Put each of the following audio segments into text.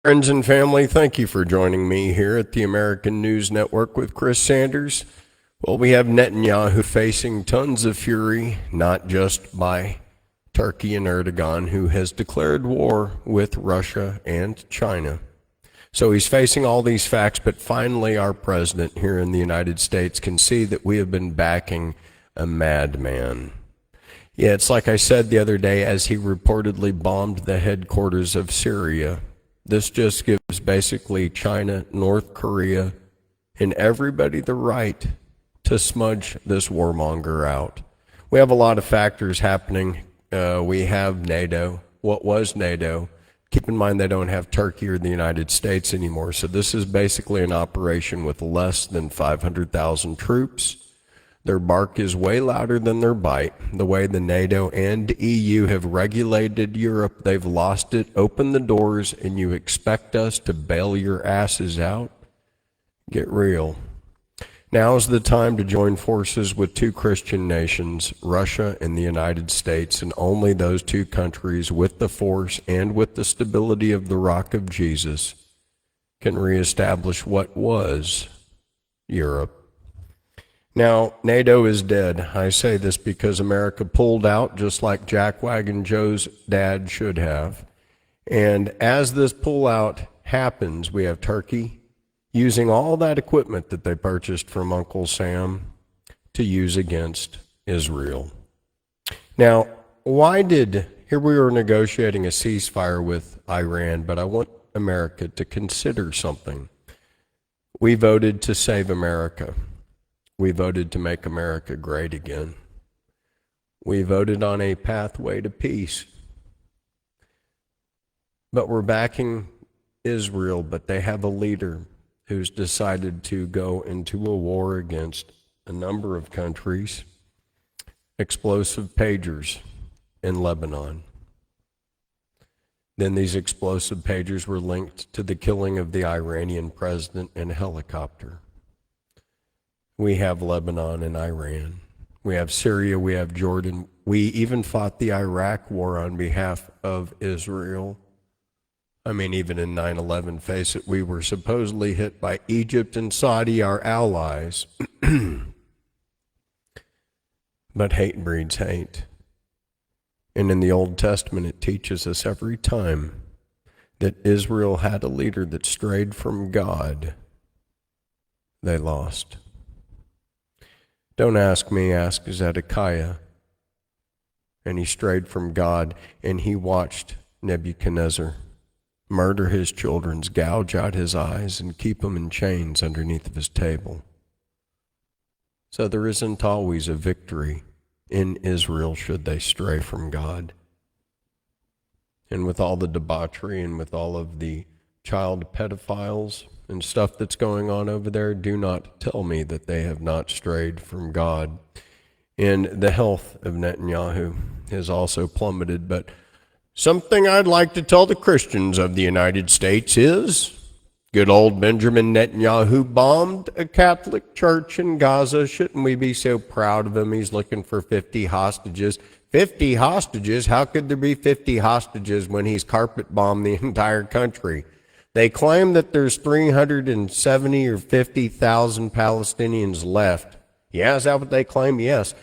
Friends and family, thank you for joining me here at the American News Network with Chris Sanders. Well, we have Netanyahu facing tons of fury, not just by Turkey and Erdogan, who has declared war with Russia and China. So he's facing all these facts, but finally our president here in the United States can see that we have been backing a madman. Yeah, it's like I said the other day as he reportedly bombed the headquarters of Syria. This just gives basically China, North Korea, and everybody the right to smudge this warmonger out. We have a lot of factors happening. We have NATO. What was NATO? Keep in mind they don't have Turkey or the United States anymore. So this is basically an operation with less than 500,000 troops. Their bark is way louder than their bite. The way the NATO and EU have regulated Europe, they've lost it. Open the doors and you expect us to bail your asses out? Get real. Now is the time to join forces with two Christian nations, Russia and the United States, and only those two countries with the force and with the stability of the Rock of Jesus can reestablish what was Europe. Now, NATO is dead. I say this because America pulled out just like Jackwagon Joe's dad should have. And as this pullout happens, we have Turkey using all that equipment that they purchased from Uncle Sam to use against Israel. Now, here we were negotiating a ceasefire with Iran, but I want America to consider something. We voted to save America. We voted to make America great again. We voted on a pathway to peace. But we're backing Israel, but they have a leader who's decided to go into a war against a number of countries, explosive pagers in Lebanon. Then these explosive pagers were linked to the killing of the Iranian president in a helicopter. We have Lebanon and Iran. We have Syria, we have Jordan. We even fought the Iraq war on behalf of Israel. I mean, even in 9/11, face it, we were supposedly hit by Egypt and Saudi, our allies. But hate breeds hate. And in the Old Testament, it teaches us every time that Israel had a leader that strayed from God, they lost. Don't ask me, ask Zedekiah. And he strayed from God, and he watched Nebuchadnezzar murder his children, gouge out his eyes, and keep them in chains underneath of his table. So there isn't always a victory in Israel should they stray from God. And with all the debauchery and with all of the child pedophiles and stuff that's going on over there, do not tell me that they have not strayed from God. And the health of Netanyahu has also plummeted. But something I'd like to tell the Christians of the United States is, good old Benjamin Netanyahu bombed a Catholic church in Gaza. Shouldn't we be so proud of him? He's looking for 50 hostages. 50 hostages? How could there be 50 hostages when he's carpet bombed the entire country? They claim that there's 370 or 50,000 Palestinians left. Yeah, is that what they claim? Yes.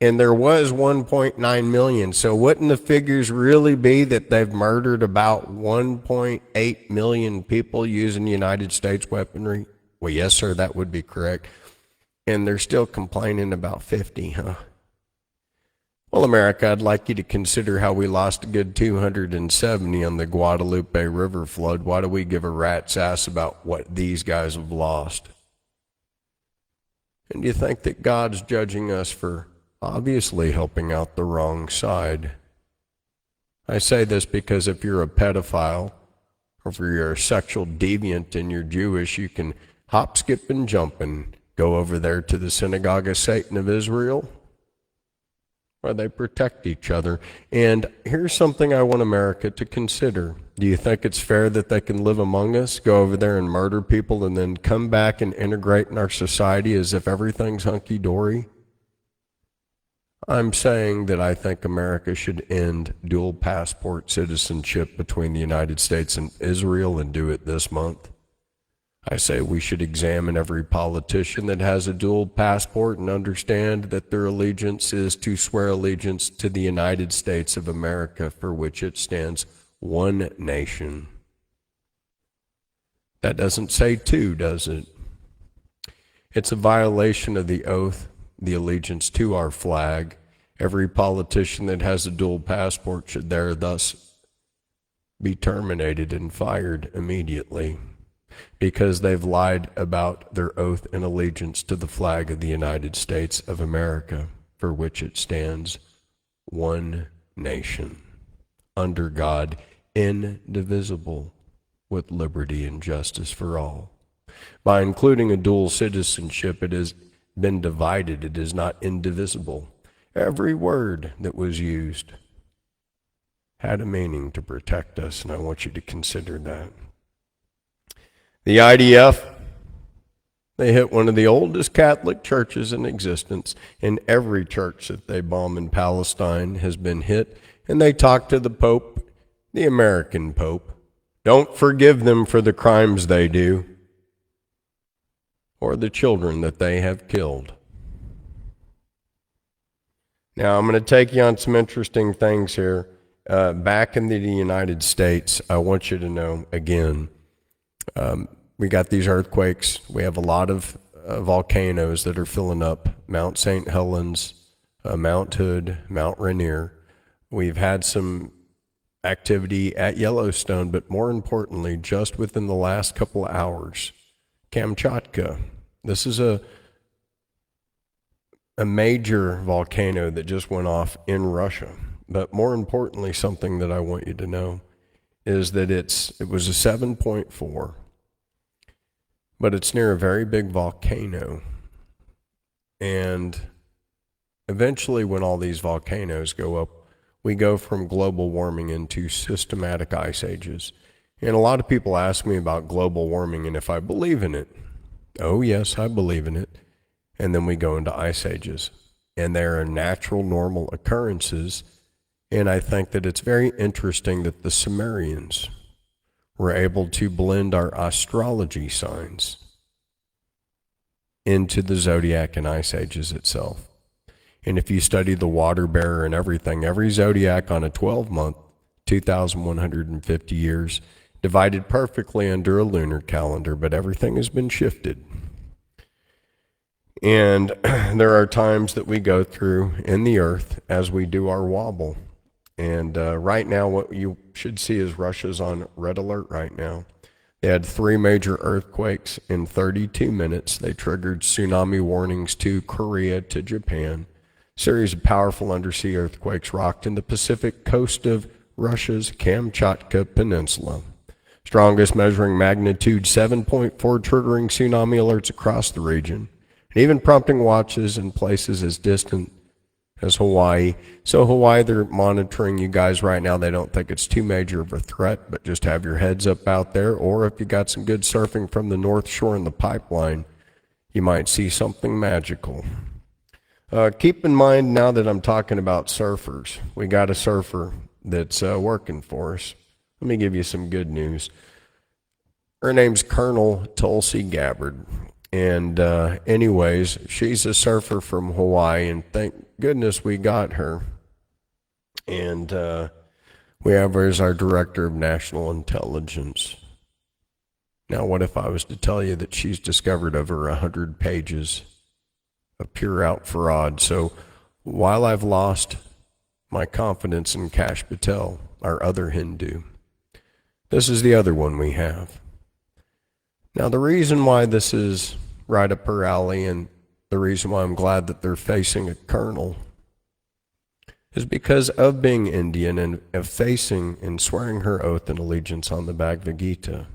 And there was 1.9 million. So wouldn't the figures really be that they've murdered about 1.8 million people using United States weaponry? Well, yes, sir, that would be correct. And they're still complaining about 50, huh? Well, America, I'd like you to consider how we lost a good 270 on the Guadalupe River flood. Why do we give a rat's ass about what these guys have lost? And do you think that God's judging us for obviously helping out the wrong side? I say this because if you're a pedophile, or if you're a sexual deviant and you're Jewish, you can hop, skip, and jump and go over there to the synagogue of Satan of Israel, where they protect each other. And here's something I want America to consider. Do you think it's fair that they can live among us, go over there and murder people, and then come back and integrate in our society as if everything's hunky-dory? I'm saying that I think America should end dual passport citizenship between the United States and Israel and do it this month. I say we should examine every politician that has a dual passport and understand that their allegiance is to swear allegiance to the United States of America, for which it stands one nation. That doesn't say two, does it? It's a violation of the oath, the allegiance to our flag. Every politician that has a dual passport should thus be terminated and fired immediately, because they've lied about their oath and allegiance to the flag of the United States of America, for which it stands one nation, under God, indivisible, with liberty and justice for all. By including a dual citizenship, it has been divided. It is not indivisible. Every word that was used had a meaning to protect us, and I want you to consider that. The IDF, they hit one of the oldest Catholic churches in existence, and every church that they bomb in Palestine has been hit, and they talk to the Pope, the American Pope. Don't forgive them for the crimes they do, or the children that they have killed. Now, I'm going to take you on some interesting things here. Back in the United States, I want you to know, again, we got these earthquakes. We have a lot of volcanoes that are filling up. Mount St. Helens, Mount Hood, Mount Rainier. We've had some activity at Yellowstone, but more importantly, just within the last couple of hours, Kamchatka. This is a major volcano that just went off in Russia. But more importantly, something that I want you to know is that it was a 7.4, but it's near a very big volcano. And eventually, when all these volcanoes go up, we go from global warming into systematic ice ages. And a lot of people ask me about global warming and if I believe in it. Oh, yes, I believe in it. And then we go into ice ages. And there are natural, normal occurrences. And I think that it's very interesting that the Sumerians were able to blend our astrology signs into the zodiac and ice ages itself. And if you study the water bearer and everything, every zodiac on a 12-month, 2,150 years, divided perfectly under a lunar calendar, but everything has been shifted. And there are times that we go through in the earth as we do our wobble. And right now, what you should see is Russia's on red alert right now. They had 3 major earthquakes in 32 minutes. They triggered tsunami warnings to Korea, to Japan. Series of powerful undersea earthquakes rocked in the Pacific coast of Russia's Kamchatka Peninsula. Strongest measuring magnitude 7.4, triggering tsunami alerts across the region, and even prompting watches in places as distant as Hawaii. So Hawaii, they're monitoring you guys right now. They don't think it's too major of a threat, but just have your heads up out there. Or if you got some good surfing from the North Shore and the pipeline, you might see something magical. Keep in mind now that I'm talking about surfers, we got a surfer that's working for us. Let me give you some good news. Her name's Colonel Tulsi Gabbard. And anyways, she's a surfer from Hawaii, and thank goodness we got her. And we have her as our Director of National Intelligence. Now, what if I was to tell you that she's discovered over 100 pages of pure out fraud? So while I've lost my confidence in Kash Patel, our other Hindu, this is the other one we have. Now, the reason why this is right up her alley and the reason why I'm glad that they're facing a colonel is because of being Indian and of facing and swearing her oath and allegiance on the Bhagavad Gita.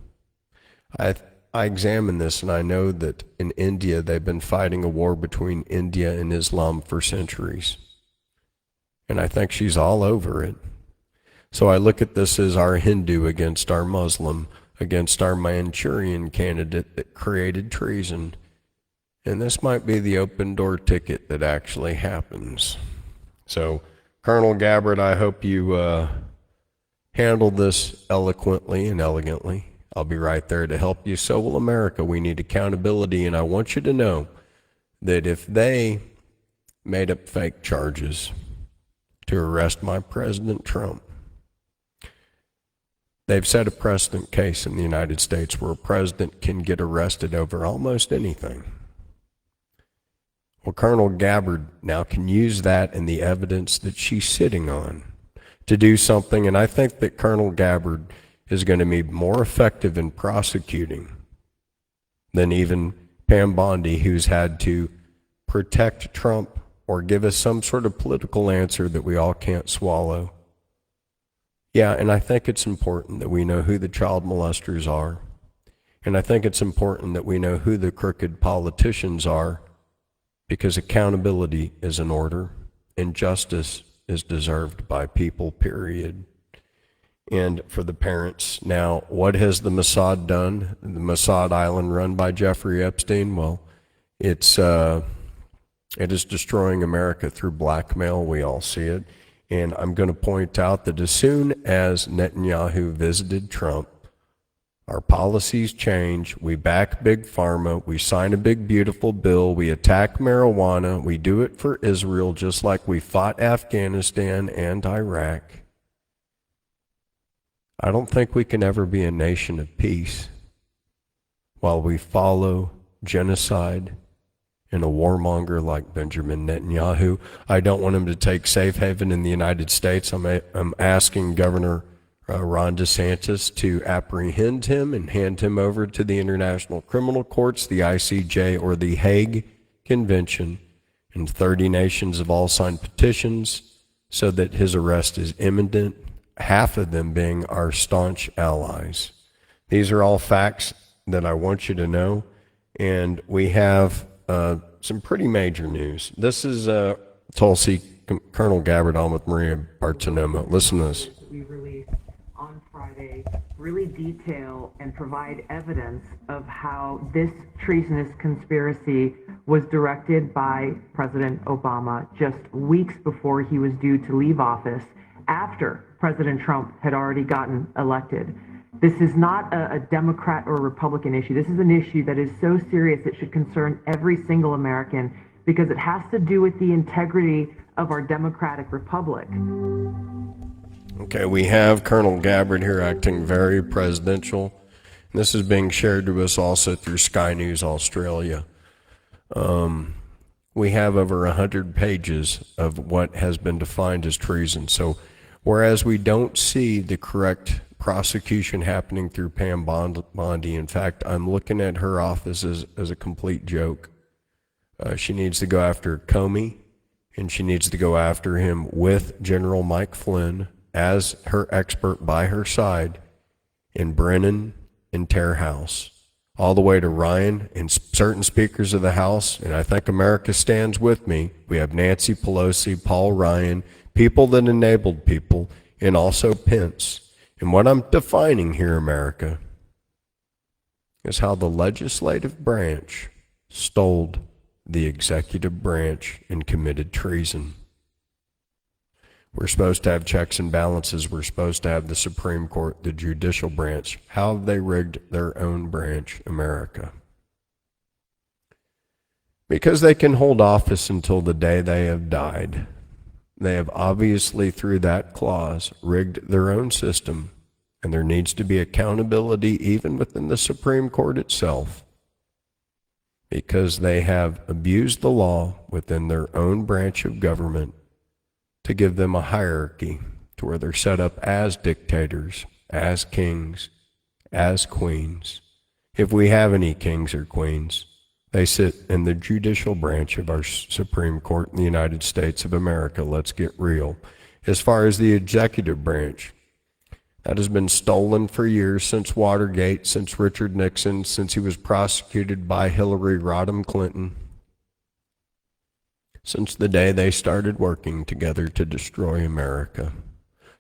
I examine this, and I know that in India they've been fighting a war between India and Islam for centuries. And I think she's all over it. So I look at this as our Hindu against our Muslim, against our Manchurian candidate that created treason. And this might be the open door ticket that actually happens. So, Colonel Gabbard, I hope you handle this eloquently and elegantly. I'll be right there to help you. So will America. We need accountability, and I want you to know that if they made up fake charges to arrest my President Trump, they've set a precedent case in the United States where a president can get arrested over almost anything. Well, Colonel Gabbard now can use that and the evidence that she's sitting on to do something, and I think that Colonel Gabbard is going to be more effective in prosecuting than even Pam Bondi, who's had to protect Trump or give us some sort of political answer that we all can't swallow. Yeah, and I think it's important that we know who the child molesters are, and I think it's important that we know who the crooked politicians are, because accountability is in order and justice is deserved by people, period. And for the parents, now, what has the Mossad done? The Mossad Island run by Jeffrey Epstein? Well, it is destroying America through blackmail. We all see it. And I'm going to point out that as soon as Netanyahu visited Trump, our policies change. We back Big Pharma. We sign a big, beautiful bill. We attack marijuana. We do it for Israel, just like we fought Afghanistan and Iraq. I don't think we can ever be a nation of peace while we follow genocide and a warmonger like Benjamin Netanyahu. I don't want him to take safe haven in the United States. I'm asking Governor Ron DeSantis to apprehend him and hand him over to the International Criminal Courts, the ICJ, or the Hague Convention, and 30 nations have all signed petitions so that his arrest is imminent, half of them being our staunch allies. These are all facts that I want you to know, and we have some pretty major news. This is Tulsi, Colonel Gabbard on with Maria Bartiromo. Listen to this. We released on Friday really detail and provide evidence of how this treasonous conspiracy was directed by President Obama just weeks before he was due to leave office, after President Trump had already gotten elected. This is not a Democrat or Republican issue. This is an issue that is so serious it should concern every single American, because it has to do with the integrity of our democratic republic. Okay, we have Colonel Gabbard here acting very presidential. This is being shared to us also through Sky News Australia. We have over 100 pages of what has been defined as treason. So whereas we don't see the correct prosecution happening through Pam Bondi, in fact, I'm looking at her office as a complete joke. She needs to go after Comey, and she needs to go after him with General Mike Flynn as her expert by her side, in Brennan and Terhouse, all the way to Ryan and certain speakers of the House. And I think America stands with me. We have Nancy Pelosi, Paul Ryan, people that enabled people, and also Pence. And what I'm defining here, America, is how the legislative branch stole the executive branch and committed treason. We're supposed to have checks and balances. We're supposed to have the Supreme Court, the judicial branch. How have they rigged their own branch, America? Because they can hold office until the day they have died. They have obviously, through that clause, rigged their own system, and there needs to be accountability even within the Supreme Court itself, because they have abused the law within their own branch of government to give them a hierarchy to where they're set up as dictators, as kings, as queens. If we have any kings or queens, they sit in the judicial branch of our Supreme Court in the United States of America. Let's get real. As far as the executive branch, that has been stolen for years, since Watergate, since Richard Nixon, since he was prosecuted by Hillary Rodham Clinton, since the day they started working together to destroy America.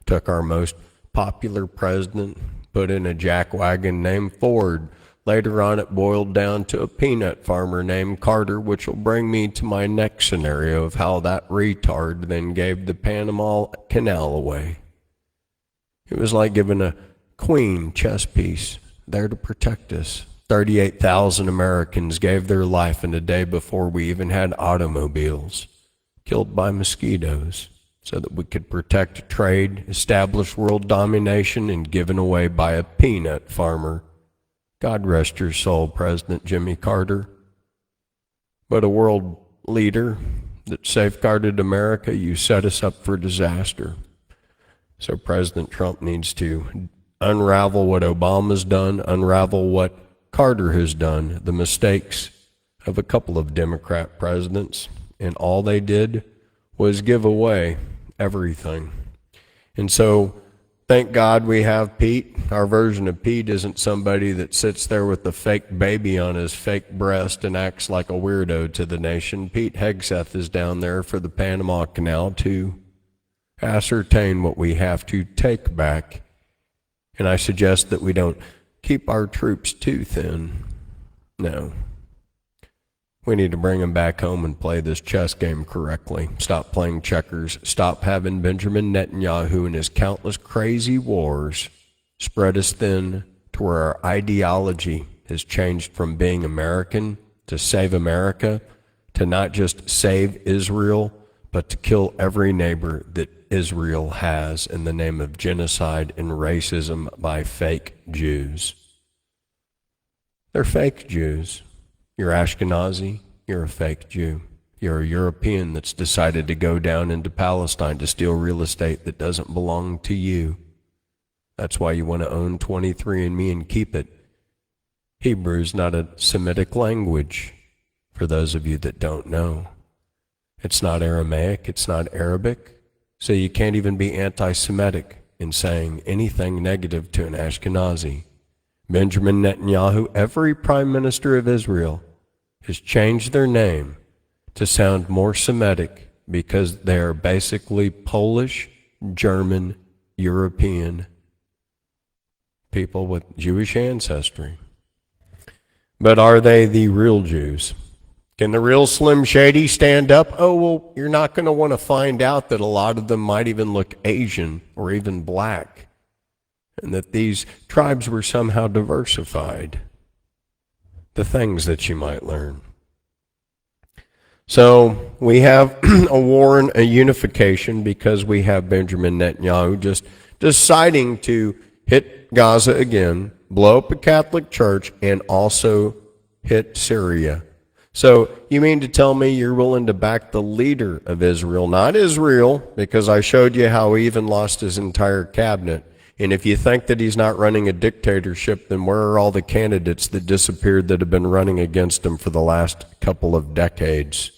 Took our most popular president, put in a jackwagon named Ford, Later on, it boiled down to a peanut farmer named Carter, which will bring me to my next scenario of how that retard then gave the Panama Canal away. It was like giving a queen chess piece there to protect us. 38,000 Americans gave their life in a day before we even had automobiles, killed by mosquitoes, so that we could protect trade, establish world domination, and given away by a peanut farmer. God rest your soul, President Jimmy Carter. But a world leader that safeguarded America, you set us up for disaster. So President Trump needs to unravel what Obama's done, unravel what Carter has done, the mistakes of a couple of Democrat presidents, and all they did was give away everything. And so, thank God we have Pete. Our version of Pete isn't somebody that sits there with a fake baby on his fake breast and acts like a weirdo to the nation. Pete Hegseth is down there for the Panama Canal to ascertain what we have to take back. And I suggest that we don't keep our troops too thin. No. We need to bring them back home and play this chess game correctly. Stop playing checkers. Stop having Benjamin Netanyahu and his countless crazy wars spread us thin to where our ideology has changed from being American to save America to not just save Israel, but to kill every neighbor that Israel has in the name of genocide and racism by fake Jews. They're fake Jews. You're Ashkenazi, you're a fake Jew. You're a European that's decided to go down into Palestine to steal real estate that doesn't belong to you. That's why you want to own 23andMe and keep it. Hebrew's not a Semitic language, for those of you that don't know. It's not Aramaic, it's not Arabic. So you can't even be anti-Semitic in saying anything negative to an Ashkenazi. Benjamin Netanyahu, every prime minister of Israel, has changed their name to sound more Semitic because they are basically Polish, German, European people with Jewish ancestry. But are they the real Jews? Can the real Slim Shady stand up? Oh, well, you're not going to want to find out that a lot of them might even look Asian or even black, and that these tribes were somehow diversified. The things that you might learn. So we have a war and a unification because we have Benjamin Netanyahu just deciding to hit Gaza again, blow up a Catholic church, and also hit Syria. So you mean to tell me you're willing to back the leader of Israel, not Israel, because I showed you how he even lost his entire cabinet. And if you think that he's not running a dictatorship, then where are all the candidates that disappeared that have been running against him for the last couple of decades?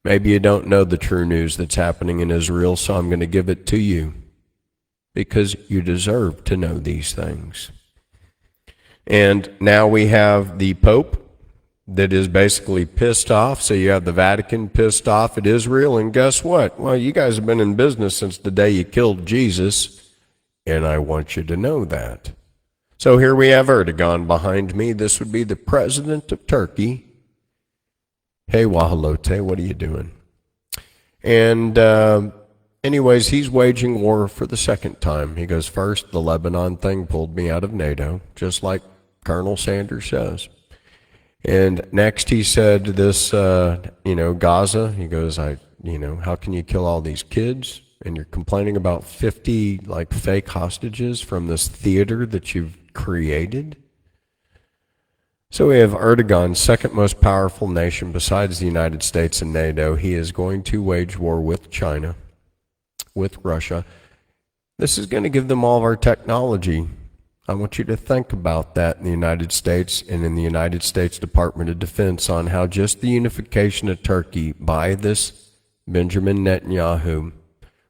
Maybe you don't know the true news that's happening in Israel, so I'm going to give it to you, because you deserve to know these things. And now we have the Pope that is basically pissed off. So you have the Vatican pissed off at Israel, and guess what? Well, you guys have been in business since the day you killed Jesus, and I want you to know that. So here we have Erdogan behind me. This would be the president of Turkey. Hey, Wahalote, what are you doing? And anyways, he's waging war for the second time. He goes, first, the Lebanon thing pulled me out of NATO, just like Colonel Sanders says. And next he said this, Gaza, he goes, how can you kill all these kids? And you're complaining about 50 fake hostages from this theater that you've created? So we have Erdogan, second most powerful nation besides the United States and NATO. He is going to wage war with China, with Russia. This is going to give them all of our technology. I want you to think about that in the United States and in the United States Department of Defense on how just the unification of Turkey by this Benjamin Netanyahu,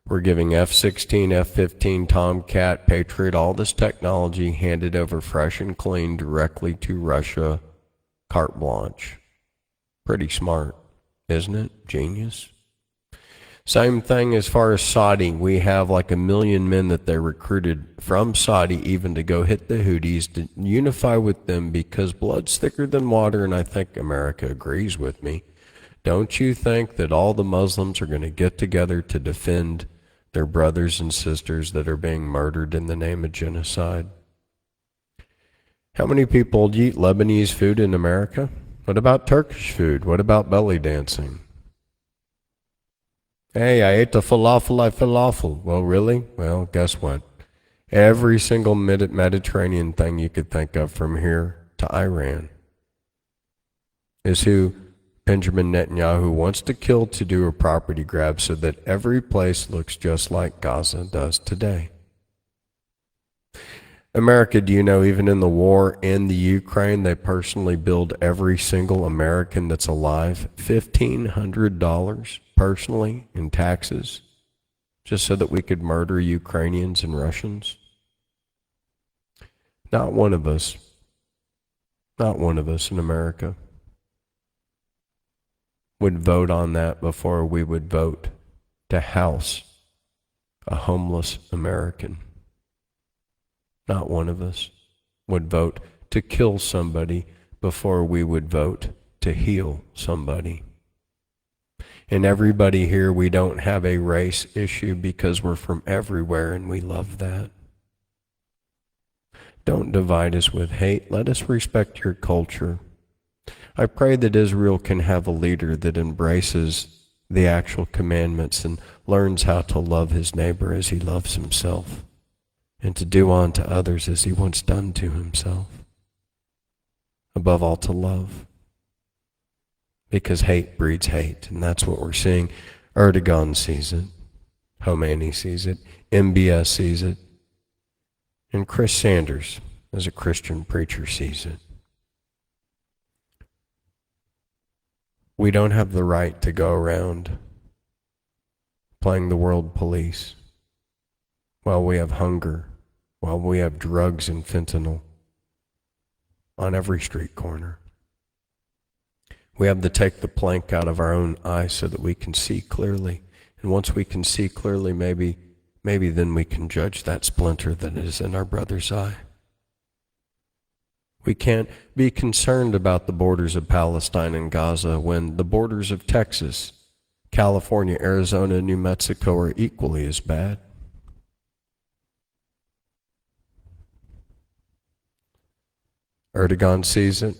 we're giving F-16, F-15, Tomcat, Patriot, all this technology handed over fresh and clean directly to Russia, carte blanche. Pretty smart, isn't it? Genius. Same thing as far as Saudi. We have like 1 million men that they recruited from Saudi even to go hit the Houthis, to unify with them because blood's thicker than water, and I think America agrees with me. Don't you think that all the Muslims are going to get together to defend their brothers and sisters that are being murdered in the name of genocide? How many people eat Lebanese food in America? What about Turkish food? What about belly dancing? Hey, I ate the falafel. Well, really? Well, guess what? Every single Mediterranean thing you could think of from here to Iran is who Benjamin Netanyahu wants to kill to do a property grab so that every place looks just like Gaza does today. America, do you know, even in the war in the Ukraine, they personally billed every single American that's alive $1,500 personally in taxes just so that we could murder Ukrainians and Russians? Not one of us in America would vote on that before we would vote to house a homeless American. Not one of us would vote to kill somebody before we would vote to heal somebody. And everybody here, we don't have a race issue because we're from everywhere and we love that. Don't divide us with hate. Let us respect your culture. I pray that Israel can have a leader that embraces the actual commandments and learns how to love his neighbor as he loves himself, and to do unto others as he wants done to himself. Above all, to love. Because hate breeds hate, and that's what we're seeing. Erdogan sees it. Khomeini sees it. MBS sees it. And Chris Sanders, as a Christian preacher, sees it. We don't have the right to go around playing the world police while we have hunger, while we have drugs and fentanyl on every street corner. We have to take the plank out of our own eye so that we can see clearly. And once we can see clearly, maybe then we can judge that splinter that is in our brother's eye. We can't be concerned about the borders of Palestine and Gaza when the borders of Texas, California, Arizona, and New Mexico are equally as bad. Erdogan sees it.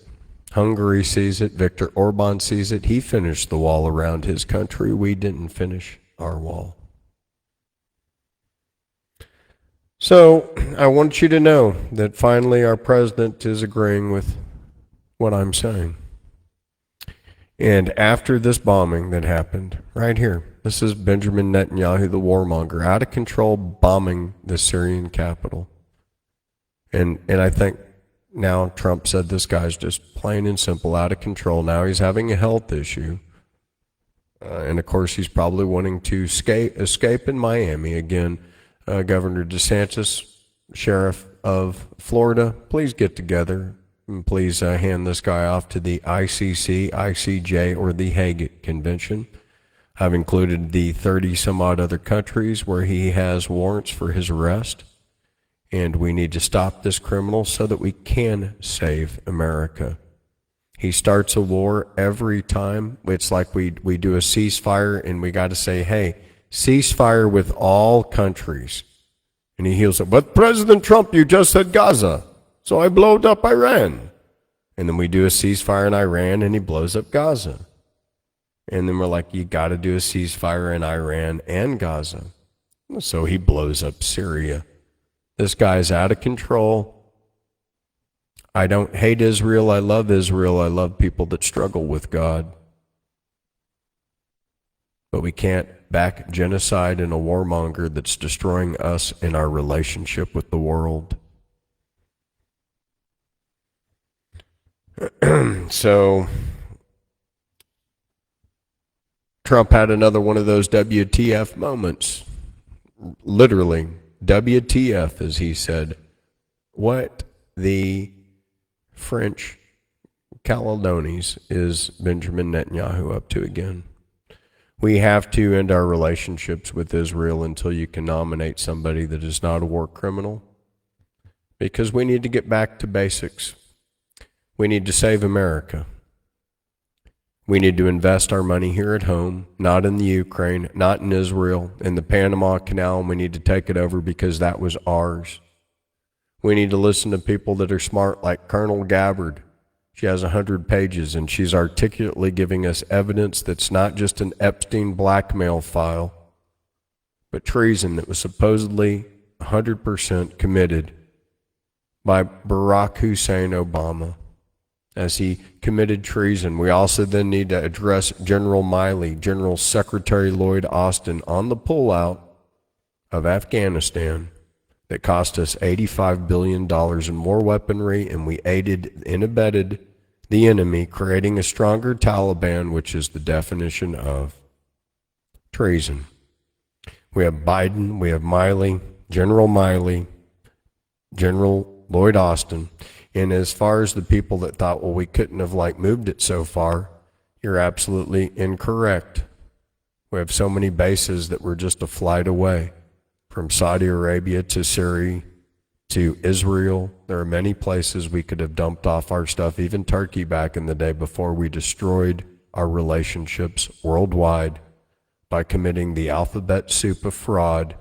Hungary sees it. Viktor Orban sees it. He finished the wall around his country. We didn't finish our wall. So I want you to know that finally our president is agreeing with what I'm saying. And after this bombing that happened right here, this is Benjamin Netanyahu, the warmonger, out of control, bombing the Syrian capital. And I think now Trump said this guy's just plain and simple out of control. Now he's having a health issue. And of course he's probably wanting to escape in Miami. Again, Governor DeSantis, Sheriff of Florida, please get together and please hand this guy off to the ICC, ICJ, or the Hague Convention. I've included the 30 some odd other countries where he has warrants for his arrest. And we need to stop this criminal so that we can save America. He starts a war every time. It's like we do a ceasefire and we got to say, hey, ceasefire with all countries. And he heals it. But President Trump, you just said Gaza, so I blowed up Iran. And then we do a ceasefire in Iran and he blows up Gaza. And then we're like, you got to do a ceasefire in Iran and Gaza. So he blows up Syria. This guy's out of control. I don't hate Israel. I love Israel. I love people that struggle with God. But we can't back genocide and a warmonger that's destroying us in our relationship with the world. So, Trump had another one of those WTF moments. Literally, WTF, as he said. What the French Caledonies is Benjamin Netanyahu up to again? We have to end our relationships with Israel until you can nominate somebody that is not a war criminal, because we need to get back to basics. We need to save America. We need to invest our money here at home, not in the Ukraine, not in Israel, in the Panama Canal, and we need to take it over because that was ours. We need to listen to people that are smart, like Colonel Gabbard. She has 100 pages, and she's articulately giving us evidence that's not just an Epstein blackmail file, but treason that was supposedly 100% committed by Barack Hussein Obama as he committed treason. We also then need to address General Milley, General Secretary Lloyd Austin, on the pullout of Afghanistan that cost us $85 billion in more weaponry, and we aided and abetted the enemy, creating a stronger Taliban, which is the definition of treason. We have Biden, we have Milley, General Lloyd Austin, and as far as the people that thought, well, we couldn't have moved it so far, you're absolutely incorrect. We have so many bases that were just a flight away. From Saudi Arabia to Syria to Israel, there are many places we could have dumped off our stuff, even Turkey back in the day, before we destroyed our relationships worldwide by committing the alphabet soup of fraud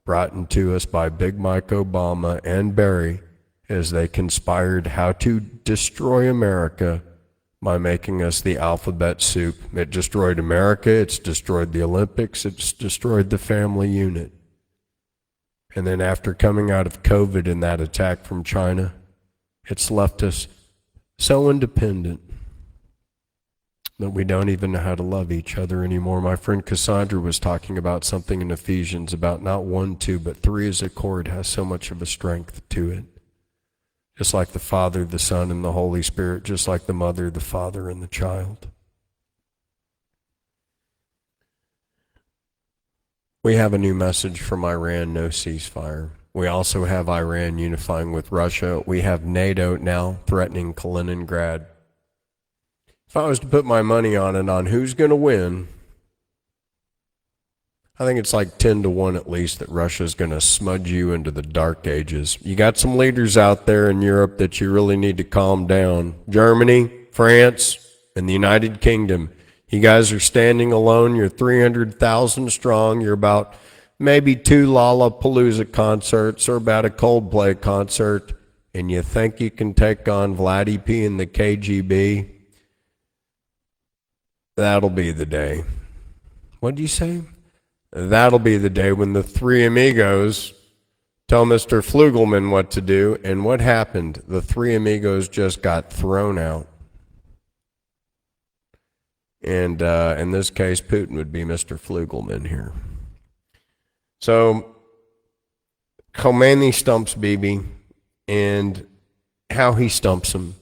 brought into us by Big Mike Obama and Barry as they conspired how to destroy America by making us the alphabet soup. It destroyed America, it's destroyed the Olympics, it's destroyed the family unit. And then after coming out of COVID and that attack from China, it's left us so independent that we don't even know how to love each other anymore. My friend Cassandra was talking about something in Ephesians about not 1, 2, but 3 as a cord has so much of a strength to it. Just like the Father, the Son, and the Holy Spirit, just like the mother, the father, and the child. We have a new message from Iran, no ceasefire. We also have Iran unifying with Russia. We have NATO now threatening Kaliningrad. If I was to put my money on it, on who's going to win, I think it's like 10 to 1 at least that Russia's going to smudge you into the dark ages. You got some leaders out there in Europe that you really need to calm down. Germany, France, and the United Kingdom. You guys are standing alone. You're 300,000 strong. You're about maybe 2 Lollapalooza concerts or about a Coldplay concert, and you think you can take on Vladdy P and the KGB? That'll be the day. What do you say? That'll be the day when the 3 amigos tell Mr. Flugelman what to do. And what happened? The 3 amigos just got thrown out. And in this case, Putin would be Mr. Flugelman here. So Khomeini stumps Bibi, and how he stumps him.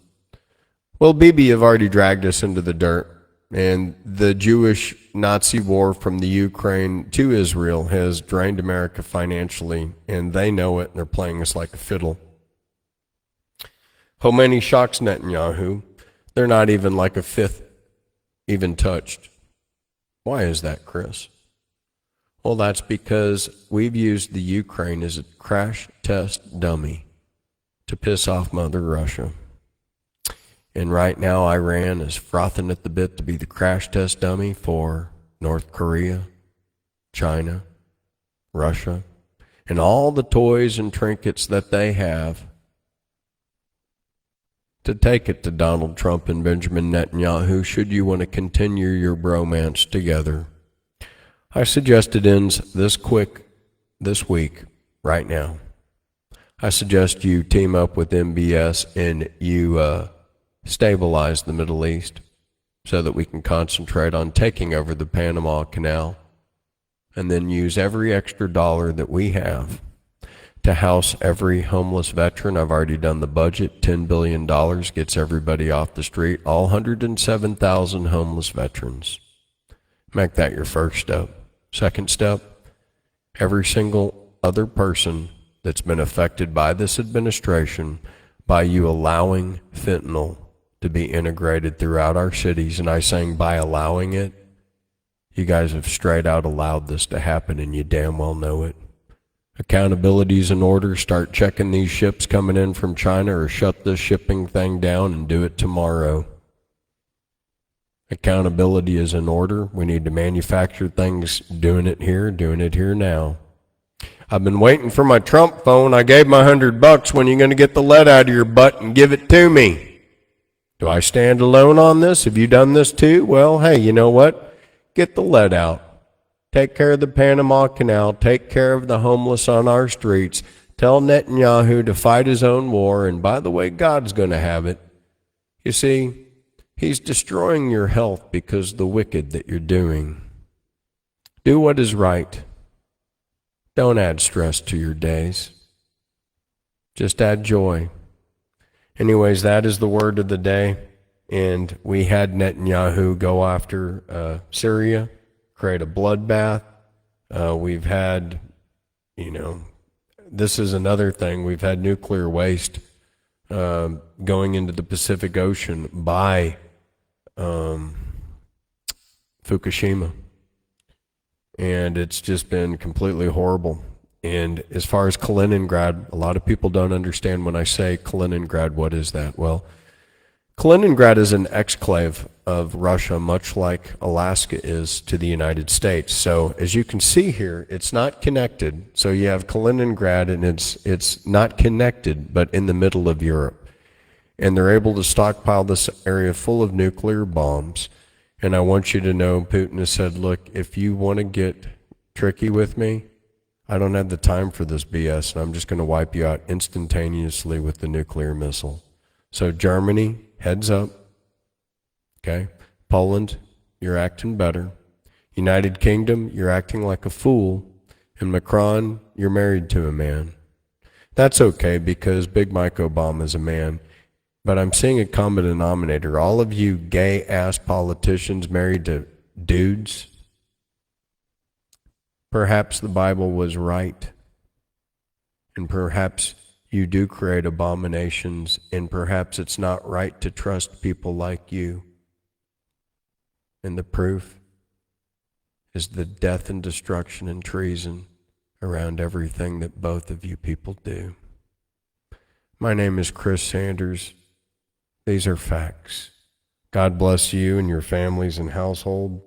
Well, Bibi have already dragged us into the dirt, and the Jewish Nazi war from the Ukraine to Israel has drained America financially, and they know it, and they're playing us like a fiddle. Khomeini shocks Netanyahu. They're not even like a fifth even touched. Why is that, Chris? Well, that's because we've used the Ukraine as a crash test dummy to piss off Mother Russia. And right now, Iran is frothing at the bit to be the crash test dummy for North Korea, China, Russia, and all the toys and trinkets that they have to take it to Donald Trump and Benjamin Netanyahu should you want to continue your bromance together. I suggest it ends this week, right now. I suggest you team up with MBS and you stabilize the Middle East so that we can concentrate on taking over the Panama Canal and then use every extra dollar that we have to house every homeless veteran. I've already done the budget. $10 billion gets everybody off the street, all 107,000 homeless veterans. Make that your first step. Second step, every single other person that's been affected by this administration, by you allowing fentanyl to be integrated throughout our cities. And I'm saying by allowing it, You guys have straight out allowed this to happen, and you damn well know it. Accountability's in order. Start checking these ships coming in from China, or shut this shipping thing down and do it tomorrow. Accountability is in order. We need to manufacture things, doing it here now. I've been waiting for my Trump phone. I gave my $100. When are you going to get the lead out of your butt and give it to me? Do I stand alone on this? Have you done this too? Well, hey, you know what? Get the lead out. Take care of the Panama Canal. Take care of the homeless on our streets. Tell Netanyahu to fight his own war. And by the way, God's going to have it. You see, he's destroying your health because of the wicked that you're doing. Do what is right. Don't add stress to your days. Just add joy. Anyways, that is the word of the day. And we had Netanyahu go after Syria, create a bloodbath. We've had, this is another thing. We've had nuclear waste going into the Pacific Ocean by Fukushima. And it's just been completely horrible. And as far as Kaliningrad, a lot of people don't understand when I say Kaliningrad, what is that? Well, Kaliningrad is an exclave of Russia, much like Alaska is to the United States. So as you can see here, it's not connected. So you have Kaliningrad, and it's not connected, but in the middle of Europe. And they're able to stockpile this area full of nuclear bombs. And I want you to know, Putin has said, look, if you want to get tricky with me, I don't have the time for this BS, and I'm just going to wipe you out instantaneously with the nuclear missile. So Germany, heads up. Okay? Poland, you're acting better. United Kingdom, you're acting like a fool. And Macron, you're married to a man. That's okay, because Big Mike Obama is a man. But I'm seeing a common denominator. All of you gay-ass politicians married to dudes, perhaps the Bible was right. And perhaps you do create abominations, and perhaps it's not right to trust people like you. And the proof is the death and destruction and treason around everything that both of you people do. My name is Chris Sanders. These are facts. God bless you and your families and household.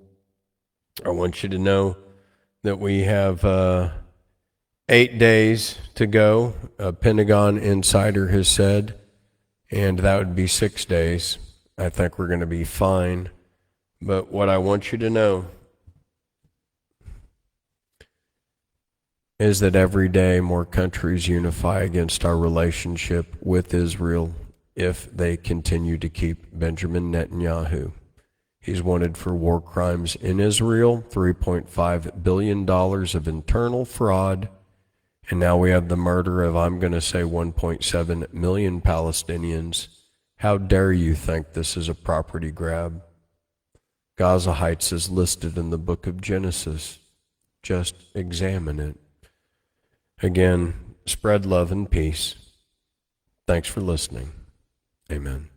I want you to know that we have 8 days to go, a Pentagon insider has said, and that would be 6 days. I think we're going to be fine. But what I want you to know is that every day more countries unify against our relationship with Israel if they continue to keep Benjamin Netanyahu. He's wanted for war crimes in Israel, $3.5 billion of internal fraud, and now we have the murder of, I'm going to say, 1.7 million Palestinians. How dare you think this is a property grab? Gaza Heights is listed in the book of Genesis. Just examine it. Again, spread love and peace. Thanks for listening. Amen.